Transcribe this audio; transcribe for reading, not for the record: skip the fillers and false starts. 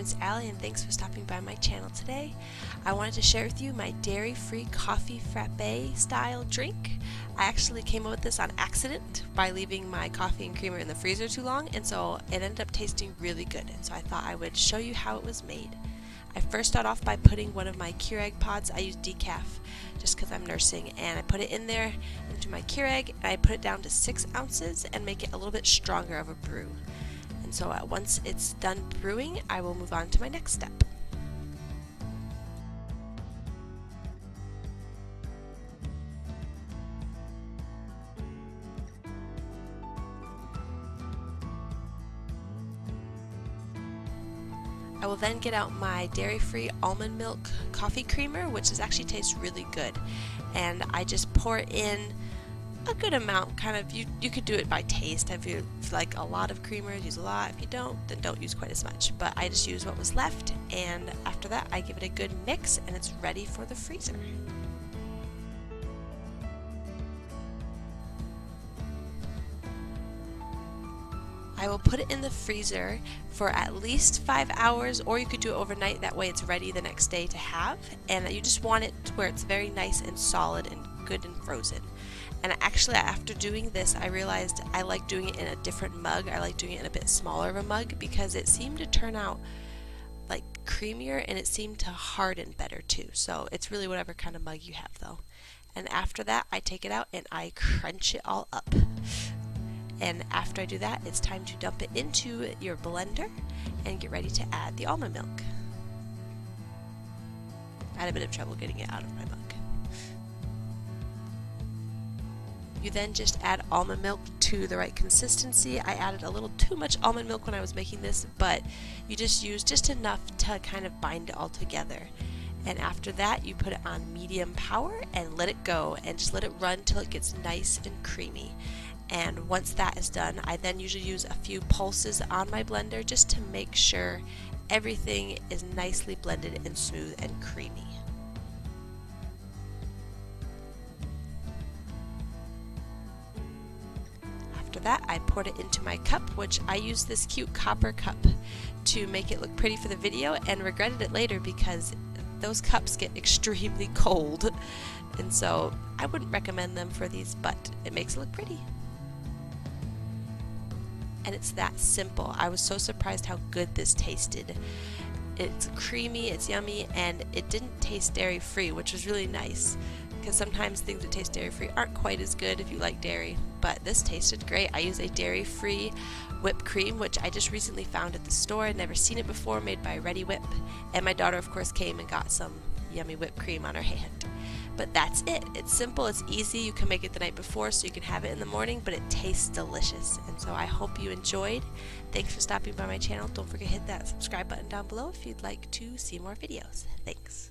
name's Allie and thanks for stopping by my channel today. I wanted to share with you my dairy-free coffee frappe style drink. I actually came up with this on accident by leaving my coffee and creamer in the freezer too long, and so it ended up tasting really good, and so I thought I would show you how it was made. I first start off by putting one of my Keurig pods. I use decaf just because I'm nursing, and I put it in there into my Keurig and I put it down to 6 ounces and make it a little bit stronger of a brew. And so once it's done brewing, I will move on to my next step. I will then get out my dairy-free almond milk coffee creamer, which actually tastes really good. And I just pour in a good amount, kind of, you could do it by taste. If you like a lot of creamer, use a lot. If you don't, then don't use quite as much. But I just use what was left, and after that I give it a good mix and it's ready for the freezer. I will put it in the freezer for at least 5 hours, or you could do it overnight. That way it's ready the next day to have. And you just want it to where it's very nice and solid and good and frozen. And actually, after doing this, I realized I like doing it in a different mug. I like doing it in a bit smaller of a mug because it seemed to turn out like creamier and it seemed to harden better too. So it's really whatever kind of mug you have though. And after that, I take it out and I crunch it all up. And after I do that, it's time to dump it into your blender and get ready to add the almond milk. I had a bit of trouble getting it out of my mug. You then just add almond milk to the right consistency. I added a little too much almond milk when I was making this, but you just use just enough to kind of bind it all together. And after that, you put it on medium power and let it go and just let it run till it gets nice and creamy. And once that is done, I then usually use a few pulses on my blender just to make sure everything is nicely blended and smooth and creamy. After that, I poured it into my cup, which I used this cute copper cup to make it look pretty for the video, and regretted it later because those cups get extremely cold. And so I wouldn't recommend them for these, but it makes it look pretty. And it's that simple. I was so surprised how good this tasted. It's creamy, it's yummy, and it didn't taste dairy-free, which was really nice, because sometimes things that taste dairy-free aren't quite as good if you like dairy, but this tasted great. I use a dairy-free whipped cream, which I just recently found at the store. I'd never seen it before, made by Ready Whip, and my daughter, of course, came and got some yummy whipped cream on her hand. But that's it. It's simple, it's easy. You can make it the night before so you can have it in the morning, but it tastes delicious. And so I hope you enjoyed. Thanks for stopping by my channel. Don't forget to hit that subscribe button down below if you'd like to see more videos. Thanks.